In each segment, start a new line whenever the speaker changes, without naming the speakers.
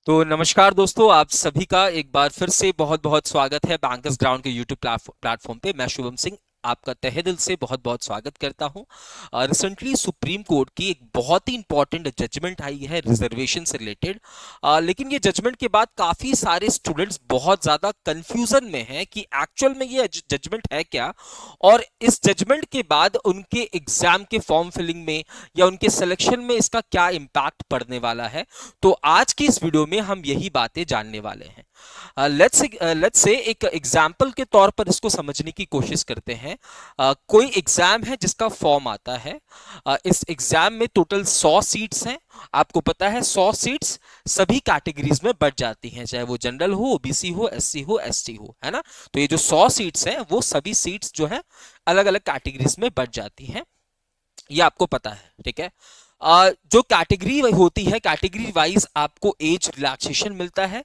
तो नमस्कार दोस्तों, आप सभी का एक बार फिर से बहुत बहुत स्वागत है बैंकर्स ग्राउंड के यूट्यूब प्लेटफॉर्म पे। मैं शुभम सिंह आपका तहे दिल से बहुत बहुत स्वागत करता हूं। रिसेंटली सुप्रीम कोर्ट की एक बहुत ही इंपॉर्टेंट जजमेंट आई है रिजर्वेशन से रिलेटेड। लेकिन ये जजमेंट के बाद काफी सारे स्टूडेंट्स बहुत ज्यादा कंफ्यूजन में हैं कि एक्चुअल में ये जजमेंट है क्या, और इस जजमेंट के बाद उनके एग्जाम के फॉर्म फिलिंग में या उनके सिलेक्शन में इसका क्या इम्पैक्ट पड़ने वाला है। तो आज की इस वीडियो में हम यही बातें जानने वाले हैं। लेट्स से एक एग्जाम्पल के तौर पर इसको समझने की कोशिश करते हैं। कोई एग्जाम है जिसका फॉर्म आता है। इस एग्जाम में टोटल 100 सीट्स हैं। आपको पता है 100 सीट्स सभी कैटेगरीज में बढ़ जाती हैं, चाहे वो जनरल हो, ओबीसी हो, एससी हो, एसटी हो, है ना। तो ये जो 100 सीट्स हैं वो सभी सीट्स जो है अलग अलग कैटेगरीज में बढ़ जाती हैं, ये आपको पता है, ठीक है। जो कैटेगरी होती है, कैटेगरी वाइज आपको एज रिलैक्सेशन मिलता है।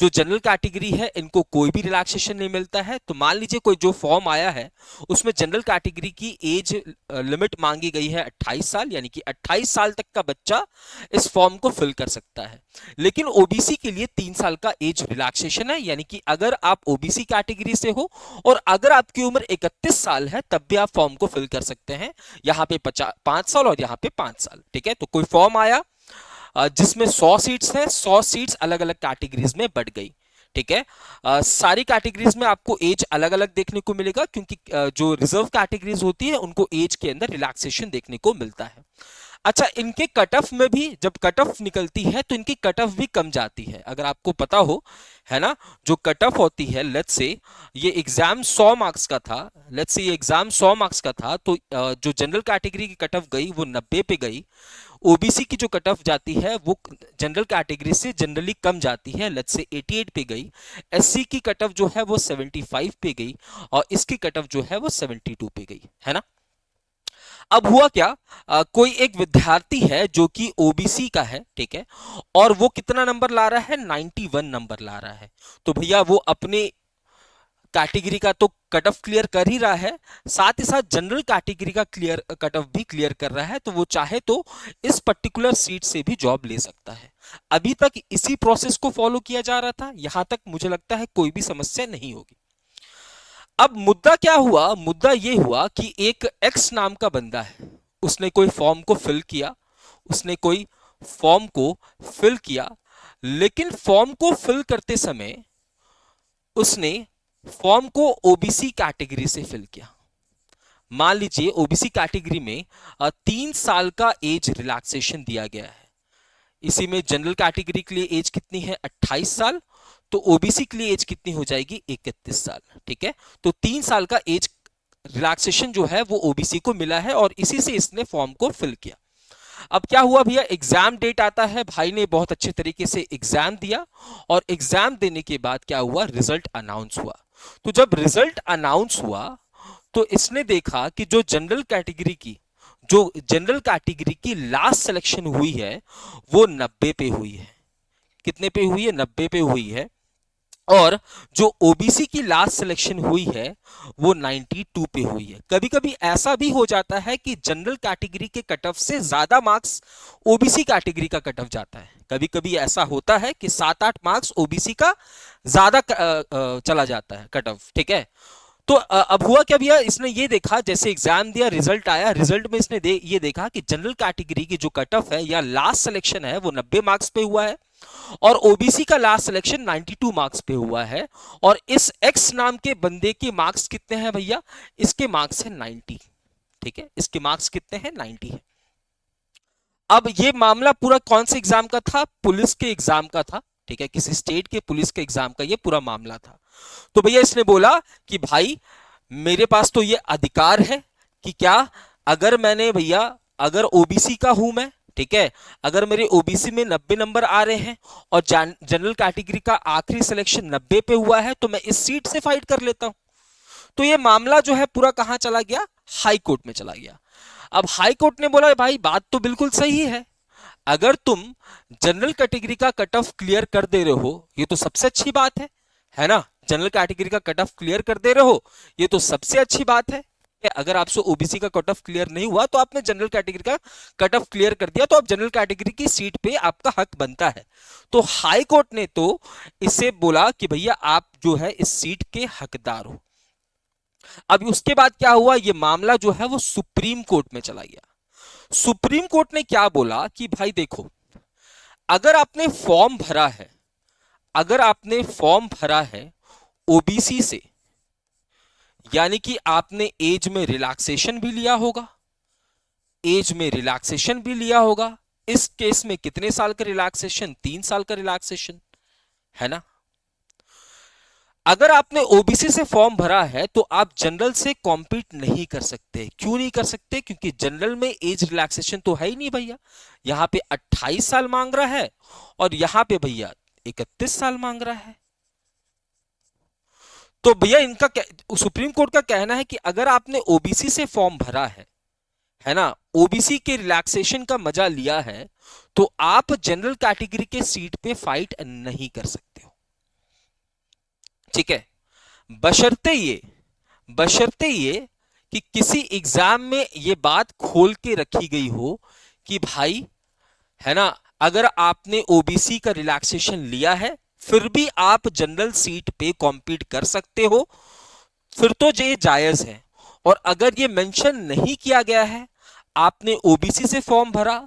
जो जनरल कैटेगरी है इनको कोई भी रिलैक्सेशन नहीं मिलता है। तो मान लीजिए कोई जो फॉर्म आया है उसमें जनरल कैटेगरी की एज लिमिट मांगी गई है 28 साल, यानी कि 28 साल तक का बच्चा इस फॉर्म को फिल कर सकता है। लेकिन ओबीसी के लिए 3 साल का एज रिलैक्सेशन है, यानी कि अगर आप ओबीसी कैटेगरी से हो और अगर आपकी उम्र 31 साल है तब भी आप फॉर्म को फिल कर सकते हैं। यहाँ पे 5 साल और यहाँ पे 5 साल, ठीक है। तो कोई फॉर्म आया जिसमें 100 सीट्स है, 100 सीट्स अलग अलग कैटेगरीज में बढ़ गई, ठीक है। सारी कैटेगरीज में आपको एज अलग अलग देखने को मिलेगा, क्योंकि जो रिजर्व कैटेगरीज होती है उनको एज के अंदर रिलैक्सेशन देखने को मिलता है। अच्छा, इनके कट ऑफ में भी जब कट ऑफ निकलती है तो इनकी कट ऑफ भी कम जाती है, अगर आपको पता हो, है ना। जो कट ऑफ होती है, लेट्स से ये एग्जाम 100 मार्क्स का था, लेट्स से ये एग्जाम 100 मार्क्स का था, तो जो जनरल कैटेगरी की कट ऑफ गई वो 90 पे गई। ओबीसी की जो कट ऑफ जाती है वो जनरल कैटेगरी से जनरली कम जाती है, लेट्स से 88 पे गई। एससी की कट ऑफ जो है वो 75 पे गई और इसकी कट ऑफ जो है वो 72 पे गई, है ना। अब हुआ क्या, कोई एक विद्यार्थी है जो कि ओबीसी का है, ठीक है, और वो कितना नंबर ला रहा है, 91 नंबर ला रहा है। तो भैया वो अपने कैटेगरी का तो कट ऑफ क्लियर कर ही रहा है, साथ ही साथ जनरल कैटेगरी का क्लियर कट ऑफ भी क्लियर कर रहा है। तो वो चाहे तो इस पर्टिकुलर सीट से भी जॉब ले सकता है। अभी तक इसी प्रोसेस को फॉलो किया जा रहा था, यहां तक मुझे लगता है कोई भी समस्या नहीं होगी। अब मुद्दा क्या हुआ, मुद्दा ये हुआ कि एक एक्स नाम का बंदा है, उसने कोई फॉर्म को फिल किया, उसने कोई फॉर्म को फिल किया, लेकिन फॉर्म को फिल करते समय उसने फॉर्म को ओबीसी कैटेगरी से फिल किया। मान लीजिए ओबीसी कैटेगरी में 3 साल का एज रिलैक्सेशन दिया गया है। इसी में जनरल कैटेगरी के लिए एज कितनी है, 28 साल। तो ओबीसी के लिए एज कितनी हो जाएगी, 31 साल, ठीक है। तो 3 साल का एज रिलैक्सेशन जो है वो ओबीसी को मिला है और इसी से इसने फॉर्म को फिल किया। अब क्या हुआ भैया, एग्जाम डेट आता है, भाई ने बहुत अच्छे तरीके से एग्जाम दिया और एग्जाम देने के बाद क्या हुआ, रिजल्ट अनाउंस हुआ। तो जब रिजल्ट अनाउंस हुआ तो इसने देखा कि जो जनरल कैटेगरी की लास्ट सिलेक्शन हुई है वो 90 पे हुई है। कितने पे हुई है, 90 पे हुई है। और जो ओबीसी की लास्ट सिलेक्शन हुई है वो 92 पे हुई है। कभी कभी ऐसा भी हो जाता है कि जनरल कैटेगरी के कट ऑफ से ज्यादा मार्क्स ओबीसी कैटेगरी का कट ऑफ जाता है। कभी कभी ऐसा होता है कि 7-8 मार्क्स ओबीसी का ज्यादा चला जाता है कट ऑफ, ठीक है। तो अब हुआ क्या भैया, इसने ये देखा, जैसे एग्जाम दिया, रिजल्ट आया, रिजल्ट में इसने ये देखा कि जनरल कैटेगरी की जो कट ऑफ है या लास्ट सिलेक्शन है वो 90 मार्क्स पे हुआ है और ओबीसी का लास्ट सिलेक्शन 92 मार्क्स पे हुआ है। और इस एक्स नाम के बंदे के मार्क्स कितने हैं भैया, इसके मार्क्स है 90, ठीक है, इसके मार्क्स कितने हैं, 90 है। अब ये मामला पूरा कौन से एग्जाम का था, पुलिस के एग्जाम का था, ठीक है, किसी स्टेट के पुलिस के एग्जाम का ये पूरा मामला था। तो भैया इसने बोला कि भाई मेरे पास तो ये अधिकार है कि क्या, अगर मैंने भैया, अगर ओबीसी का हूं मैं, ठीक है, अगर मेरे ओबीसी में 90 नंबर आ रहे हैं और जनरल कैटेगरी का आखिरी सिलेक्शन 90 पे हुआ है तो मैं इस सीट से फाइट कर लेता हूं। तो ये मामला जो है पूरा कहां चला गया, हाई कोर्ट में चला गया। अब हाई कोर्ट ने बोला भाई बात तो बिल्कुल सही है, अगर तुम जनरल कैटेगरी का कट ऑफ क्लियर कर दे रहे हो ये तो सबसे अच्छी बात है ना। जनरल कैटेगरी का कट ऑफ क्लियर कर दे रहे हो ये तो सबसे अच्छी बात है। अगर आपसे ओबीसी का कट ऑफ क्लियर नहीं हुआ तो आपने जनरल कैटेगरी का कट ऑफ क्लियर कर दिया, तो आप जनरल कैटेगरी की सीट पे आपका हक बनता है। तो हाई कोर्ट ने तो इसे बोला कि भैया आप जो है इस सीट के हकदार हो। अब उसके बाद क्या हुआ, ये मामला जो है वो सुप्रीम कोर्ट में चला गया। सुप्रीम कोर्ट ने क्या बोला कि भाई देखो, अगर आपने फॉर्म भरा है, अगर आपने फॉर्म भरा है ओबीसी से, यानी कि आपने एज में रिलैक्सेशन भी लिया होगा, एज में रिलैक्सेशन भी लिया होगा। इस केस में कितने साल का रिलैक्सेशन, 3 साल का रिलैक्सेशन, है ना। अगर आपने ओबीसी से फॉर्म भरा है तो आप जनरल से कॉम्पीट नहीं कर सकते। क्यों नहीं कर सकते? क्योंकि जनरल में एज रिलैक्सेशन तो है ही नहीं भैया। यहां पे 28 साल मांग रहा है और यहां पे भैया 31 साल मांग रहा है। तो भैया इनका सुप्रीम कोर्ट का कहना है कि अगर आपने ओबीसी से फॉर्म भरा है ना, ओबीसी के रिलैक्सेशन का मजा लिया है, तो आप जनरल कैटेगरी के सीट पे फाइट नहीं कर सकते हो। ठीक है, बशर्ते ये कि किसी एग्जाम में ये बात खोल के रखी गई हो कि भाई, है ना, अगर आपने ओबीसी का रिलैक्सेशन लिया है फिर भी आप जनरल सीट पे कॉम्पीट कर सकते हो, फिर तो ये जायज है। और अगर ये मेंशन नहीं किया गया है, आपने ओबीसी से फॉर्म भरा,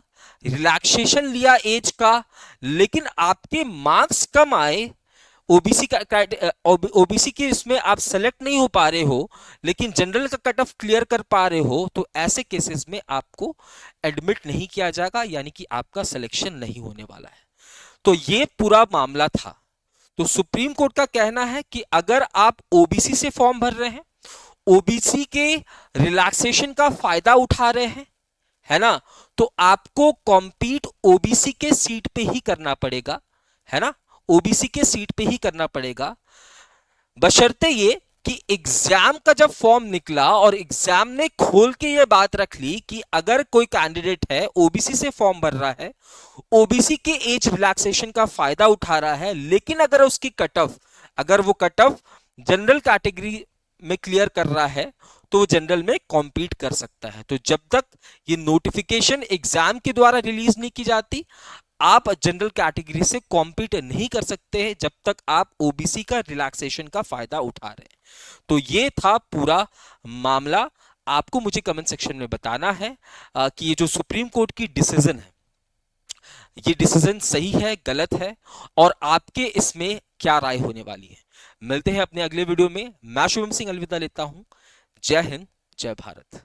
रिलैक्सेशन लिया एज का, लेकिन आपके मार्क्स कम आए, ओबीसी का ओबीसी के इसमें आप सेलेक्ट नहीं हो पा रहे हो लेकिन जनरल का कट ऑफ क्लियर कर पा रहे हो, तो ऐसे केसेस में आपको एडमिट नहीं किया जाएगा, यानी कि आपका सिलेक्शन नहीं होने वाला है। तो ये पूरा मामला था। तो सुप्रीम कोर्ट का कहना है कि अगर आप ओबीसी से फॉर्म भर रहे हैं, ओबीसी के रिलैक्सेशन का फायदा उठा रहे हैं, है ना, तो आपको कॉम्पीट ओबीसी के सीट पे ही करना पड़ेगा, है ना, ओबीसी के सीट पे ही करना पड़ेगा। बशर्ते ये कि एग्जाम का जब फॉर्म निकला और एग्जाम ने खोल के ये बात रख ली कि अगर कोई कैंडिडेट है ओबीसी से फॉर्म भर रहा है, ओबीसी के एज रिलैक्सेशन का फायदा उठा रहा है, लेकिन अगर उसकी कट ऑफ, अगर वो कट ऑफ जनरल कैटेगरी में क्लियर कर रहा है तो वो जनरल में कॉम्पीट कर सकता है। तो जब तक ये नोटिफिकेशन एग्जाम के द्वारा रिलीज नहीं की जाती, आप जनरल कैटेगरी से कॉम्पीट नहीं कर सकते हैं जब तक आप ओबीसी का रिलैक्सेशन का फायदा उठा रहे हैं। तो ये था पूरा मामला। आपको मुझे कमेंट सेक्शन में बताना है कि ये जो सुप्रीम कोर्ट की डिसीजन है, ये डिसीजन सही है, गलत है, और आपके इसमें क्या राय होने वाली है। मिलते हैं अपने अगले वीडियो में। मैं शुभम सिंह अलविदा लेता हूं। जय हिंद, जय भारत।